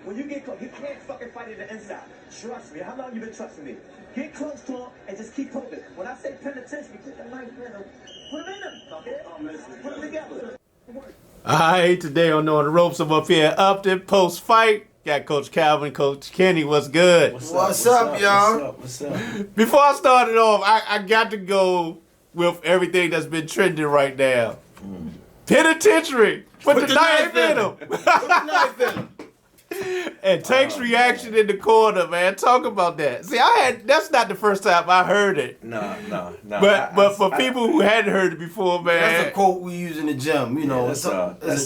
When you get close, he can't fucking fight it the inside. Trust me. How long you been trusting me? Get close to him and just keep poking. When I say penitentiary, put the knife in him. Put him in him, okay? Put them together. All right, today on the ropes, I'm up here, Upton, post-fight. Got Coach Calvin, Coach Kenny. What's good? What's up, y'all? What's up? Before I started off, I got to go with everything that's been trending right now. Penitentiary. Put the knife in him. Put the knife in him. And Tank's reaction in the corner, man. Talk about that. See, that's not the first time I heard it. No. But for people who hadn't heard it before, man. That's a quote we use in the gym. You know, Yeah, that's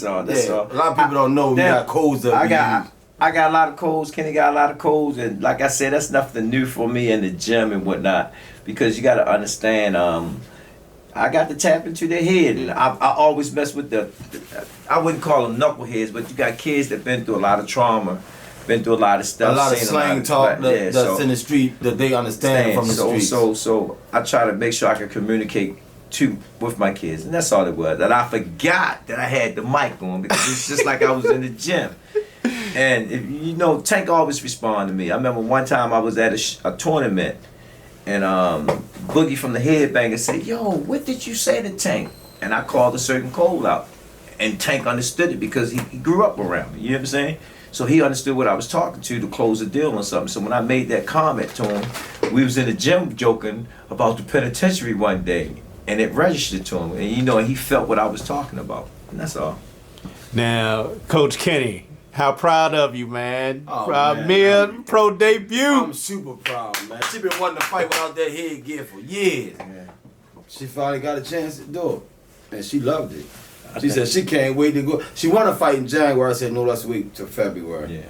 all. That's all. A lot of people don't know we got codes that we use. I got a lot of codes. Kenny got a lot of codes, and like I said, that's nothing new for me in the gym and whatnot. Because you got to understand, I got to tap into their head, and I always mess with I wouldn't call them knuckleheads, but you got kids that been through a lot of trauma, been through a lot of stuff, a lot of slang talk that's in the street that they understand from the street. So I try to make sure I can communicate with my kids, and that's all it was. And I forgot that I had the mic on because it's just like I was in the gym. And if, you know, Tank always respond to me. I remember one time I was at a tournament, and Boogie from the Headbanger said, "Yo, what did you say to Tank?" And I called a certain code out, and Tank understood it because he grew up around me. You know what I'm saying? So he understood what I was talking to close the deal on something. So when I made that comment to him, we was in the gym joking about the penitentiary one day, and it registered to him. And you know, he felt what I was talking about, and that's all. Now, Coach Kenny, how proud of you, man. Oh, man. Pro debut. I'm super proud, man. She been wanting to fight without that headgear for years. Yeah. She finally got a chance to do it, and she loved it. She said she can't wait to go. She want to fight in January. I said no, let's wait till February.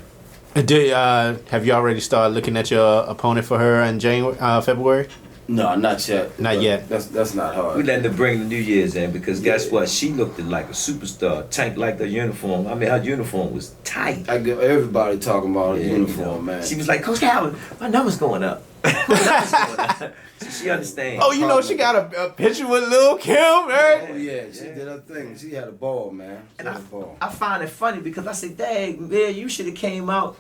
Yeah. Have you already started looking at your opponent for her in February? No, not yet. Not yet. That's not hard. We letting her bring the New Year's in because guess what? She looked like a superstar. Tank liked her uniform. I mean, her uniform was tight. I get everybody talking about her uniform, you know. man. She was like, "Coach Calvin, my number's going up." My number's going up. So she understands. Oh, you know she got a picture with Lil Kim, right? Oh yeah, she did her thing. She had a ball, man. She had a ball. I find it funny because I said, "Dang, man, you should have came out.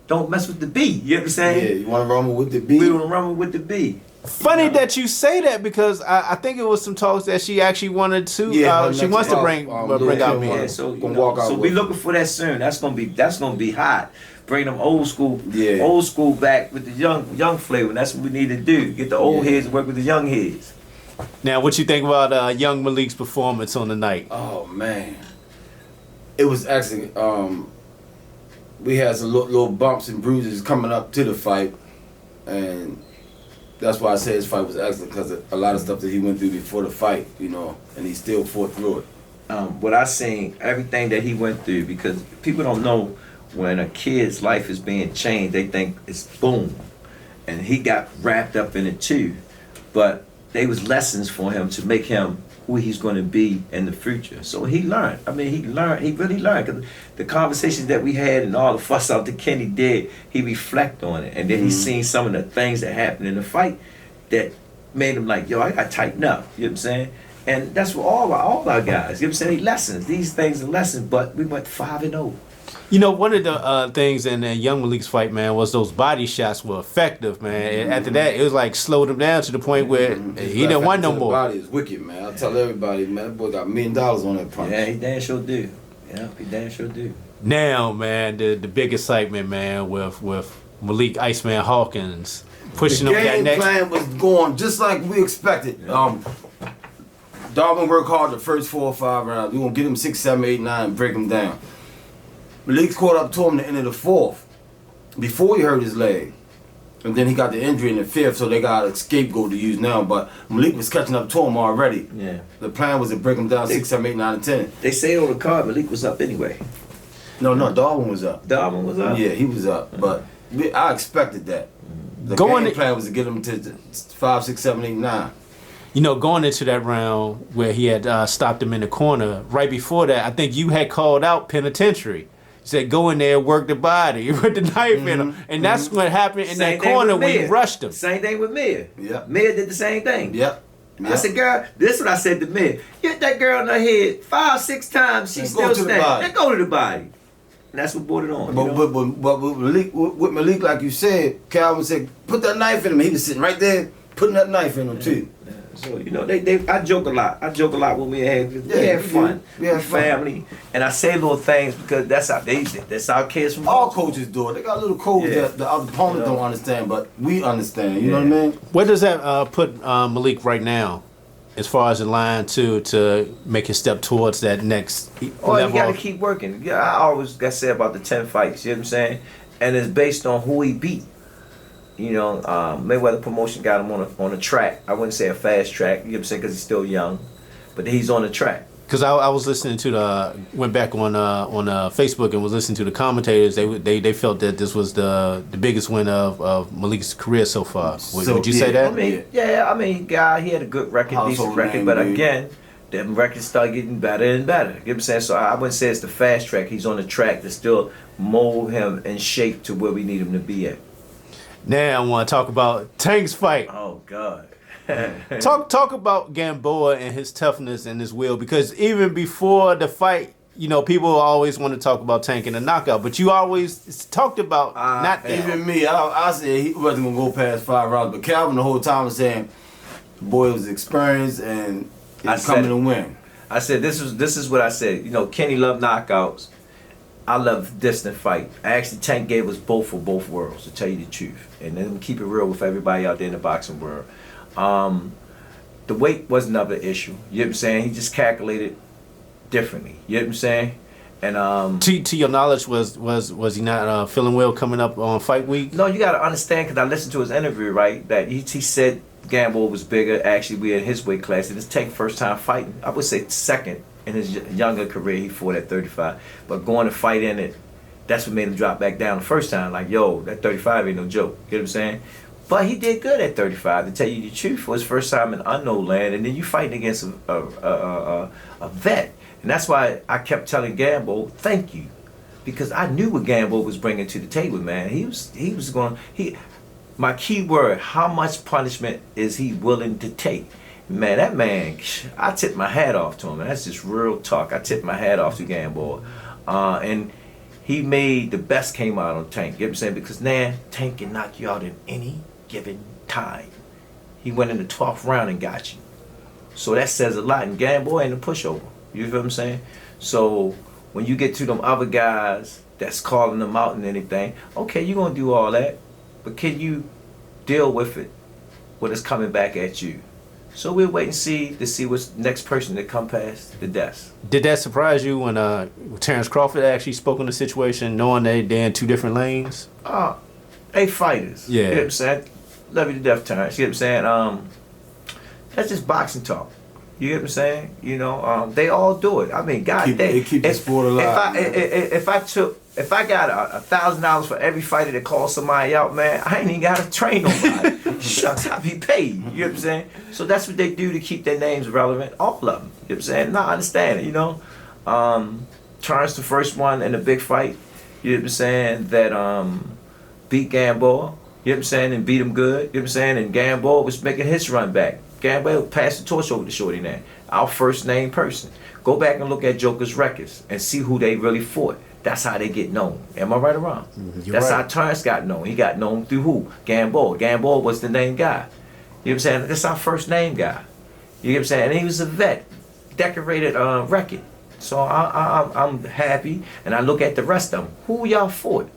Don't mess with the B." You know what I'm saying? Yeah, you want to rumble with the B? We want to rumble with the B. Funny that you say that because I think it was some talks that she actually wanted to. She wants to bring out me. Yeah, so we looking for that soon. That's gonna be hot. Bring them old school back with the young flavor. And that's what we need to do. Get the old heads to work with the young heads. Now, what you think about young Malik's performance on the night? Oh man, it was actually we had some little bumps and bruises coming up to the fight, and that's why I say his fight was excellent because of a lot of stuff that he went through before the fight, you know, and he still fought through it. What I seen, everything that he went through, because people don't know when a kid's life is being changed, they think it's boom, and he got wrapped up in it too. But they was lessons for him to make him who he's going to be in the future. So he learned. I mean, he really learned. Cause the conversations that we had and all the fuss out that Kenny did, he reflect on it. And then he seen some of the things that happened in the fight that made him like, yo, I got to tighten up. You know what I'm saying? And that's what all our guys, you know what I'm saying? Lessons. These things are lessons, but we went 5-0. You know, one of the things in Young Malik's fight, man, was those body shots were effective, man. And after that, it was like slowed him down to the point where he didn't want no more. The body is wicked, man. I tell everybody, man, that boy got $1 million on that punch. Yeah, he damn sure do. Yeah, he damn sure do. Now, man, the big excitement, man, with Malik Iceman Hawkins pushing him that next. The game plan was going just like we expected. Yeah. Darwin worked hard the first 4 or 5 rounds. We're going to get him 6, 7, 8, 9 and break him down. Malik's caught up to him at the end of the 4th before he hurt his leg. And then he got the injury in the 5th, so they got a scapegoat to use now. But Malik was catching up to him already. Yeah. The plan was to break him down 6, 7, 8, 9, and 10. They say on the card Malik was up anyway. No, Darwin was up. Darwin was up? Yeah, he was up. But I expected that. The game plan was to get him to 5, 6, 7, 8, 9. You know, going into that round where he had stopped him in the corner, right before that, I think you had called out penitentiary. Said go in there and work the body with the knife in him, and that's what happened in that corner when you rushed him. Same thing with Mia. Yeah, Mia did the same thing. Yep. I said, girl, this is what I said to Mia. Hit that girl in her head 5, 6 times. She still standing. Then go to the body. And that's what brought it on. But with Malik, like you said, Calvin said, put that knife in him. He was sitting right there, putting that knife in him too. Yeah. So I joke a lot. I joke a lot when we had fun. We had family, and I say little things because that's our kids from all coaches do it. They got little codes that the other opponent don't understand, but we understand. You know what I mean? Where does that put Malik right now, as far as in line to make his step towards that next level? You got to keep working. Yeah, I always got to say about the 10 fights. You know what I'm saying? And it's based on who he beat. You know, Mayweather promotion got him on a track. I wouldn't say a fast track, you know what I'm saying, because he's still young, but he's on the track. Because I was listening to went back on Facebook and was listening to the commentators. They felt that this was the biggest win of Malik's career so far. Would you say that? I mean, guy, he had a good record, decent record, but again, them records start getting better and better. You know what I'm saying? So I wouldn't say it's the fast track. He's on the track to still mold him and shape to where we need him to be at. Now I want to talk about Tank's fight. Oh God. Talk about Gamboa and his toughness and his will, because even before the fight, you know, people always want to talk about Tank and the knockout, but you always talked about not even me. I said he wasn't gonna go past 5 rounds, but Calvin the whole time was saying the boy was experienced and he's coming to win. I said this is what I said. You know, Kenny loved knockouts. I love distant fight. Actually, Tank gave us both for both worlds, to tell you the truth. And then keep it real with everybody out there in the boxing world. The weight was another issue. You know what I'm saying? He just calculated differently. You know what I'm saying? And to your knowledge, was he not feeling well coming up on fight week? No, you got to understand, because I listened to his interview, right? That he said Gamboa was bigger. Actually, we in his weight class. And it's Tank first time fighting. I would say second. In his younger career, he fought at 35. But going to fight in it, that's what made him drop back down the first time. Like, yo, that 35 ain't no joke. You know what I'm saying? But he did good at 35, to tell you the truth, for his first time in unknown land. And then you fighting against a vet. And that's why I kept telling Gambo, thank you. Because I knew what Gambo was bringing to the table, man. He was going, my key word, how much punishment is he willing to take? Man, that man, I tip my hat off to him. That's just real talk. I tip my hat off to Gamboa. And he made the best came out on Tank. You know what I'm saying? Because now, Tank can knock you out in any given time. He went in the 12th round and got you. So that says a lot. And Gamboa ain't a pushover. You feel what I'm saying? So when you get to them other guys that's calling them out and anything, okay, you're going to do all that. But can you deal with it when it's coming back at you? So we'll wait and see what's the next person that come past the desk. Did that surprise you when Terrence Crawford actually spoke on the situation, knowing they're in two different lanes? They fighters. Yeah. You know what I'm saying? Love you to death, Terrence. You know what I'm saying? That's just boxing talk. You get what I'm saying? You know, they all do it. I mean, God, they keep the sport alive. If I got $1,000 for every fighter that calls somebody out, man, I ain't even got to train nobody. Shucks, I be paid. You know what I'm saying? So that's what they do to keep their names relevant. All of them. You know what I'm saying? No, I understand it. You know, Terrence, the first one in the big fight. You know what I'm saying? That beat Gamboa. You know what I'm saying? And beat him good. You know what I'm saying? And Gamboa was making his run back. Gamboa passed the torch over to Shorty now. Our first name person. Go back and look at Joker's records and see who they really fought. That's how they get known. Am I right or wrong? That's right. How Terrence got known. He got known through who? Gamboa. Gamboa was the name guy. You know what I'm saying? That's our first name guy. You know what I'm saying? And he was a vet. Decorated record. So I'm happy. And I look at the rest of them. Who y'all fought?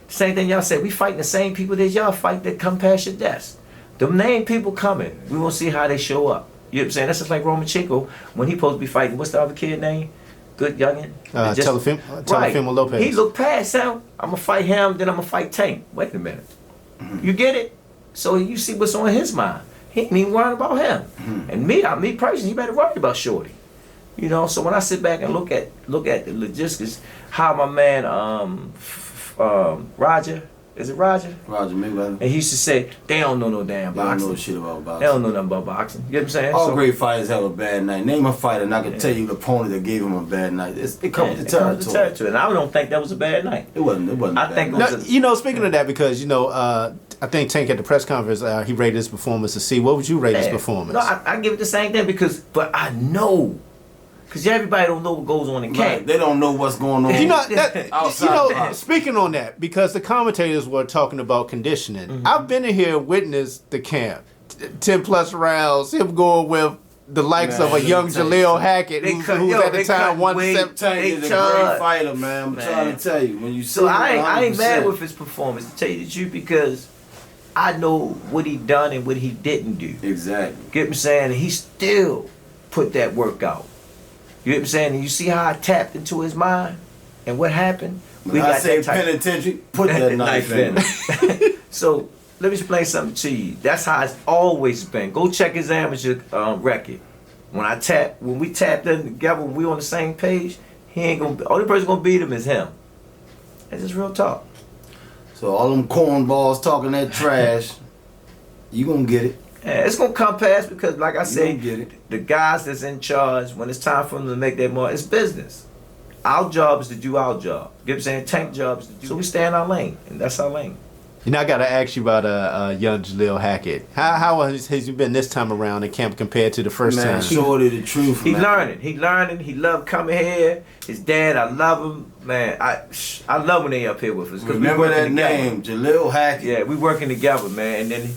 Same thing y'all said. We fighting the same people that y'all fight that come past your desk. The name people coming. We gonna see how they show up. You know what I'm saying? That's just like Roman Chico when he supposed to be fighting. What's the other kid name? Good youngin. Teofimo Lopez. He looked past him. I'm gonna fight him, then I'm gonna fight Tank. Wait a minute. You get it? So you see what's on his mind. He ain't even worried about him. And me personally, you better worry about Shorty. You know. So when I sit back and look at the logistics, how my man Roger. Is it Roger? Roger Mayweather. And he used to say, they don't know no damn boxing. They don't know shit about boxing. They don't know nothing about boxing. You know what I'm saying? All great fighters have a bad night. Name a fighter and I can tell you the opponent that gave him a bad night. It comes with the territory. And I don't think that was a bad night. It wasn't I think it was you know, speaking of that, because, you know, I think Tank at the press conference, he rated his performance a C. What would you rate his performance? No, I give it the same thing but I know Because everybody don't know what goes on in camp. Right. They don't know what's going on. You know, that, Outside. speaking on that, because the commentators were talking about conditioning, Mm-hmm. I've been in here and witnessed the camp, 10 plus rounds, him going with the likes Man, of a young let me tell you Jaleel something. Hackett, They who's cut- at yo, the they time cut 170. Tank is a great fighter, man. I'm trying to tell you. When you see So I him, ain't mad 100%. with his performance, to tell you the truth, because I know what he done and what he didn't do. Exactly. Get what I'm saying? And he still put that work out. You know what I'm saying? And you see how I tapped into his mind and what happened? When I say penitentiary, put that knife in. So let me explain something to you. That's how it's always been. Go check his amateur record. When we tapped in together, when we on the same page, he ain't gonna. Only person gonna beat him is him. That's just real talk. So all them cornballs talking that trash, you gonna get it. Yeah, it's gonna come past because, like I You say, gonna get it. the guys that's in charge, when it's time for them to make that money, it's business. Our job is to do our job. You know what I'm saying? Tank job is to do. So we stay in our lane, and that's our lane. You know, I got to ask you about young Jaleel Hackett. How has he been this time around in camp compared to the first Man, time? shorty the truth, He man. learning. He learning. He love coming here. His dad, I love him. Man, I love when they up here with us. 'Cause we Remember working that together. name, Jaleel Hackett. Yeah, we working together, man. And then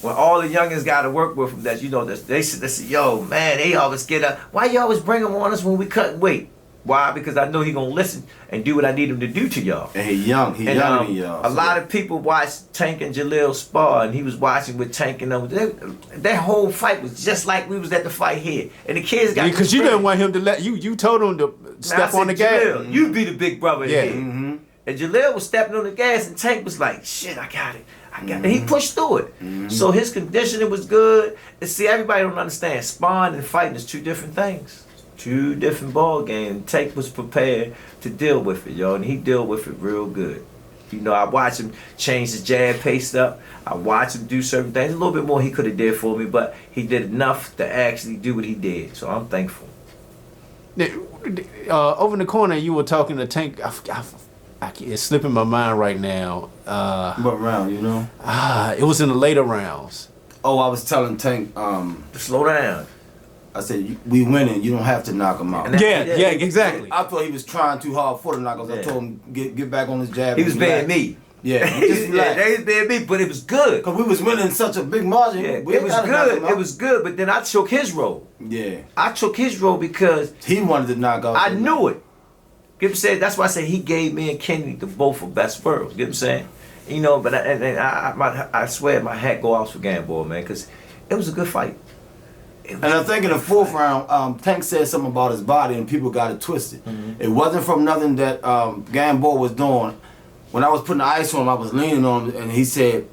when all the youngins got to work with him, that they say, yo, man, they always get up. Why you always bring him on us when we cut weight? Why? Because I know he gonna listen and do what I need him to do to y'all. And he young. He And younger than y'all. a lot of people watched Tank and Jaleel spar, and he was watching with Tank and them. That whole fight was just like we was at the fight here, and the kids got Because you didn't want him to let you. You told him to step on the gas. Jaleel, you be the big brother Yeah. here. Mm-hmm. And Jaleel was stepping on the gas, and Tank was like, "Shit, I got it, I got it." And he pushed through it. So his conditioning was good. And see, everybody don't understand. Sparring and fighting is two different things. Two different ball games. Tank was prepared to deal with it, yo, and he dealt with it real good. You know, I watched him change his jab pace up. I watched him do certain things. A little bit more he could have did for me, but he did enough to actually do what he did. So I'm thankful. Over in the corner, you were talking to Tank. It's slipping my mind right now. What round, you know? It was in the later rounds. Oh, I was telling Tank, Slow down. I said, we winning. You don't have to knock him out. And that- Yeah, exactly. I thought he was trying too hard for the knockouts. I Yeah. told him, get back on his jab. He and was being relax. me. Yeah, just relax. They was being me, but it was good. Because we was winning such a big margin. Yeah, we it was gotta knock him good. out. It was good, but then I took his role. Yeah. I took his role because He wanted to knock out. I the- knew it. Give said that's why I said he gave me and Kenny the both of best worlds. You know what I'm saying? You know, but I swear my hat go out for Gamboa, man, because it was a good fight. And I think in the fourth round, Tank said something about his body and people got it twisted. It wasn't from nothing that Gamboa was doing. When I was putting the ice on him, I was leaning on him and he said,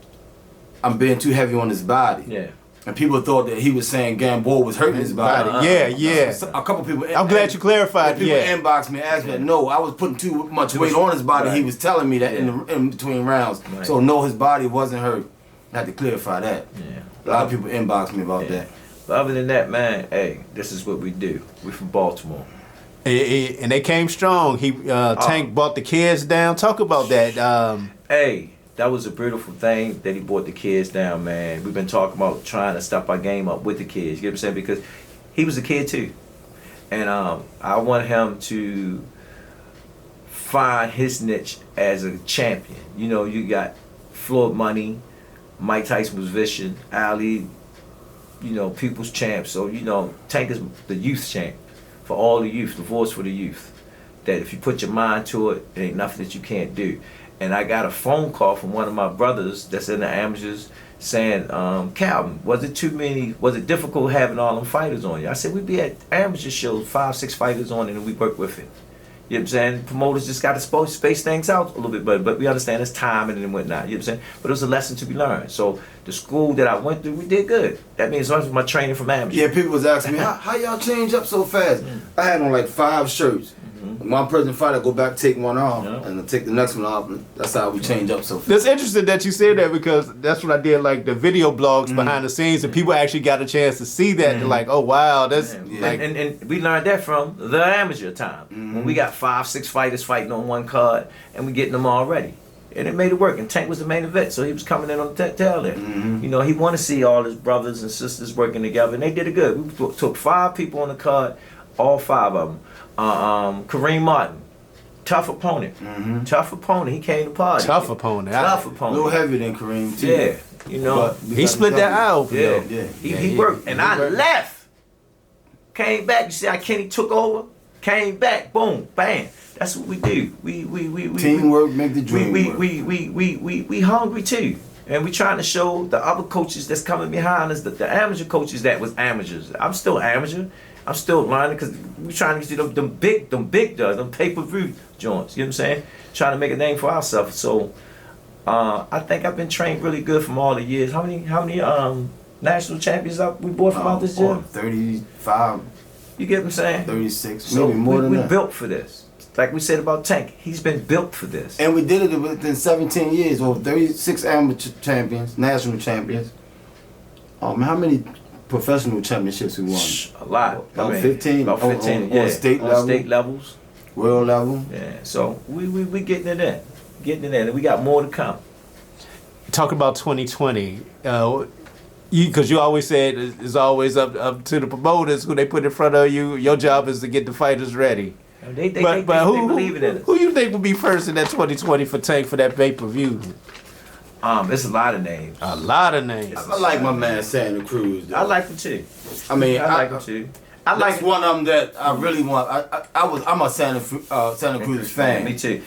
I'm being too heavy on his body. Yeah. And people thought that he was saying Gamboa was hurting his body. Yeah. A couple people. I'm glad you clarified. People Yeah. inboxed me and asked me that. No, I was putting too much weight on his body. Right. He was telling me that Yeah. in between rounds. Right. So no, his body wasn't hurt. I had to clarify that. Yeah. A lot of people inboxed me about that. But other than that, man, hey, this is what we do. We from Baltimore. And they came strong. Tank brought the kids down. Talk about that. Hey, that was a beautiful thing that he brought the kids down, man. We've been talking about trying to step our game up with the kids. You know what I'm saying? Because he was a kid too. And I want him to find his niche as a champion. You know, you got Floyd Money, Mike Tyson was vicious, Ali, you know, people's champ. So, you know, Tank is the youth champ for all the youth, the voice for the youth. That if you put your mind to it, it ain't nothing that you can't do. And I got a phone call from one of my brothers that's in the amateurs saying, Calvin, was it difficult having all them fighters on you? I said, we be at amateur shows, 5, 6 fighters on it, and we work with it. You know what I'm saying? Promoters just got to space things out a little bit, but we understand it's timing and whatnot. You know what I'm saying? But it was a lesson to be learned. So the school that I went through, we did good. That means as my training from amateur. Yeah, people was asking me, how y'all change up so fast? I had on like 5 shirts. One person fight, I go back, take one off, and then take the next one off. And that's how we change up so fast. That's interesting that you said that because that's what I did, like the video blogs behind the scenes, and people actually got a chance to see that. They're like, oh wow, that's like. And we learned that from the amateur time when we got 5, 6 fighters fighting on one card and we getting them all ready. And it made it work. And Tank was the main event, so he was coming in on the tail there. You know, he wanted to see all his brothers and sisters working together, and they did it good. We took 5 people on the card. All 5 of them. Kareem Martin, tough opponent. Tough opponent. He came to party. Tough opponent. Tough A opponent. little heavier than Kareem, too. Yeah, you know. But He split that eye open, Yeah, though. He worked, and I left. Came back. You see how Kenny took over? Came back. Boom, bam. That's what we do. We Teamwork make the dream work. we hungry too, and we trying to show the other coaches that's coming behind us, the amateur coaches that was amateurs. I'm still amateur. I'm still learning because we trying to get them big does, them pay-per-view joints. You know what I'm saying? Trying to make a name for ourselves. So I think I've been trained really good from all the years. How many national champions we bought from out this year? 35, You get what I'm saying? 36, So maybe more than we that. built for this. Like we said about Tank, he's been built for this. And we did it within 17 years, over 36 amateur champions, national champions. Oh man, how many professional championships we won? A lot. About 15? About 15. On Yeah. state on level? state levels. World level? Yeah. So we getting it in. Getting it in. And we got more to come. Talk about 2020. Because you always said it's always up to the promoters who they put in front of you. Your job is to get the fighters ready. They But who believe in us. who you think will be first in that 2020 for Tank for that pay-per-view? There's a lot of names. A lot of names. I like my man Santa Cruz, though. I like them too. I mean, I like them too. I that's like one of them that I really want. I'm a Santa Cruz fan. Me too.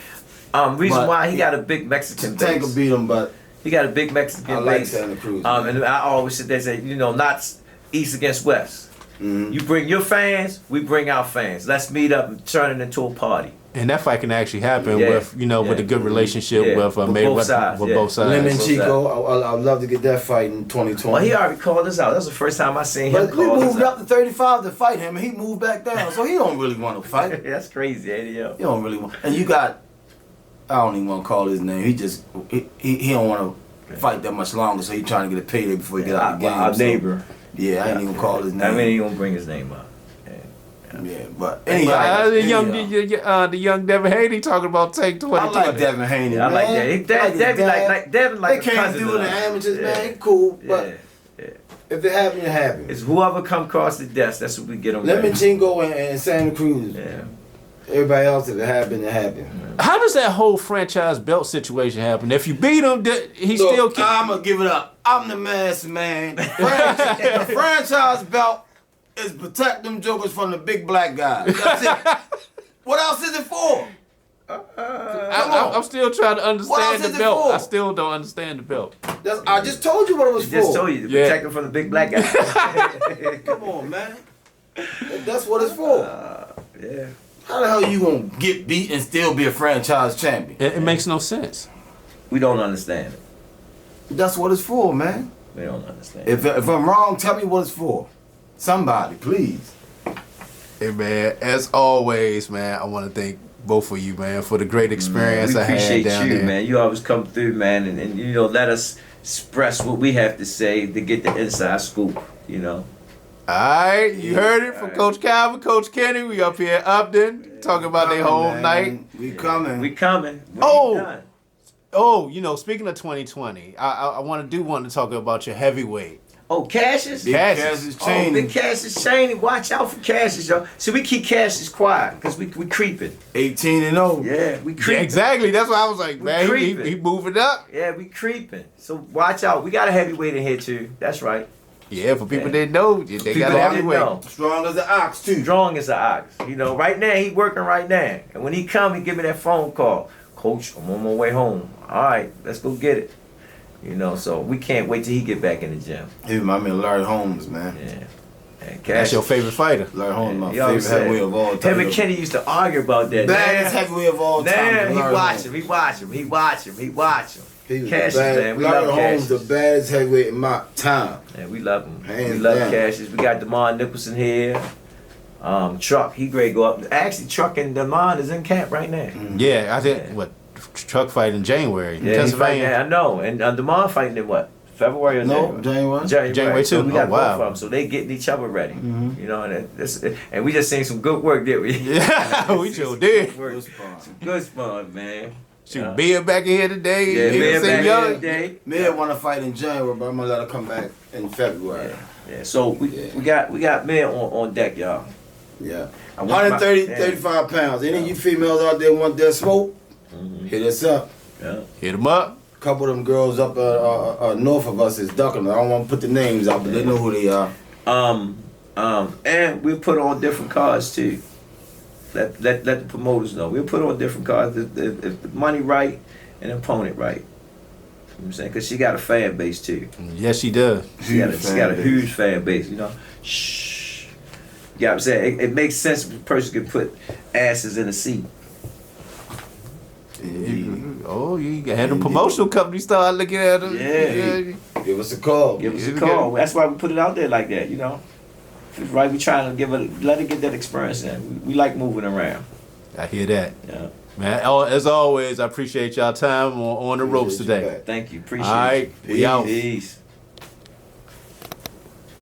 Reason But why he got a big Mexican Tank will base. beat him, but He got a big Mexican I like base. Santa Cruz. And I always sit there and say, not East against West. Mhm. You bring your fans, we bring our fans. Let's meet up and turn it into a party. And that fight can actually happen Yeah. with, with a good relationship Yeah. with With Mayweather, both sides, with yeah. both sides. Lemon so Chico, I'd love to get that fight in 2020. Well, he already called us out. That was the first time I seen him But we call us moved out. up to 35 to fight him, and he moved back down, so he don't really want to fight. That's crazy, ain't it, yo? He don't really want. And you got, I don't even want to call his name. He just he don't want to fight that much longer, so he trying to get a payday before he get out of the game. Our so- neighbor. Yeah, I ain't even call his name. I mean, he won't bring his name up. Yeah, but the anyhow, young Devin Haney talking about Tank I 2020. like Devin Haney. Yeah, I like man. that. Devin like Devin like They a can't cousin do to it in us. amateurs, Yeah. man. He cool, but Yeah. if it happen, it happen. It's whoever come across the desk, that's what we get on. Lemon Chingo and Santa Cruz. Yeah. Everybody else, if it happen, it happen. How does that whole franchise belt situation happen? If you beat him, he Look, still can. I'm gonna give it up. I'm the master man. The franchise belt is protect them jokers from the big black guys. That's it. What else is it for? I'm still trying to What understand else the is it belt. for? I still don't understand the belt. I just told you what it was for. Just told you to Yeah. protect him from the big black guy. Come on, man. That's what it's for. Yeah. How the hell you gonna get beat and still be a franchise champion? It makes no sense. We don't understand it. That's what it's for, man. We don't understand. If I'm wrong, tell me what it's for. Somebody, please. Hey man, as always, man, I want to thank both of you, man, for the great experience we I had appreciate down you, there. man. You always come through, man, and let us express what we have to say to get the inside scoop. All right, you heard it from All right. Coach Calvin, Coach Kenny. We up here in Upton talking about their whole Man, night. We coming. We coming. We Oh. ain't done. Oh, speaking of 2020, I want to talk about your heavyweight. Oh, Cassius. Big Cassius. Cassius Oh, Chaney. big Cassius Chaney. Watch out for Cassius, yo. See, we keep Cassius quiet because we creeping. 18-0. Yeah, we Yeah, creeping. exactly. That's why I was like, We man, he creeping. moving up. Yeah, we creeping. So watch out. We got a heavyweight in here too. That's right. Yeah, for people Yeah. that didn't know, they People got a that heavyweight. know. Strong as an ox, too. Strong as an ox. Right now he working right now. And when he come, he give me that phone call. Coach, I'm on my way home. All right, let's go get it. So we can't wait till he get back in the gym. He remind me of Larry Holmes, man. Yeah. And That's Cassius, your favorite fighter. Larry Holmes, my he always favorite said- heavyweight of all time. Him and Kenny used to argue about that. Baddest heavyweight of all time. Nah, he Larry watch Holmes. him. He watch him. He watch him. He watch him. He was Cassius, the bad, man. We Larry love Holmes, Cassius. the baddest heavyweight in my time. Yeah, we love him. Hands we love down. Cassius. We got Demond Nicholson here. Truck, he great go up. Actually, Truck and Demond is in camp right now. Yeah, I think Yeah. truck fight in January in Yeah, he's fighting. Pennsylvania. I know. And Demond fighting in what? February or No, January? January. January So too. we got Oh, both wow. of them. So they getting each other ready. And we just seen some good work, did we? Yeah, we sure did. Good spot. Good fun, man. Shoot, being back in here today. Yeah, even man, see back y'all- in the day. Mia want to fight in January, but I'm gonna let her come back in February. Yeah. So we got men on deck, y'all. Yeah. I want 130, my- 35 pounds. Any of you females out there want that smoke? Hit us up. Yeah. Hit him up. A couple of them girls up north of us is ducking. I don't want to put the names out, but they know who they are. And we put on different cards too. Let the promoters know. We'll put on different cards if the money right and the opponent right. You know what I'm saying? Because she got a fan base too. Yes, she does. She got a huge fan base, you know. Shh. You know what I'm saying? It makes sense if a person can put asses in a seat. Oh, you had the promotional company start looking at them. Yeah. Give us a call. Give us a call. That's why we put it out there like that, you know. If it's right, we trying to let her get that experience in. We like moving around. I hear that. Yeah. Man, as always, I appreciate y'all time on the ropes today. Thank you. Appreciate All right, it. we out. Peace.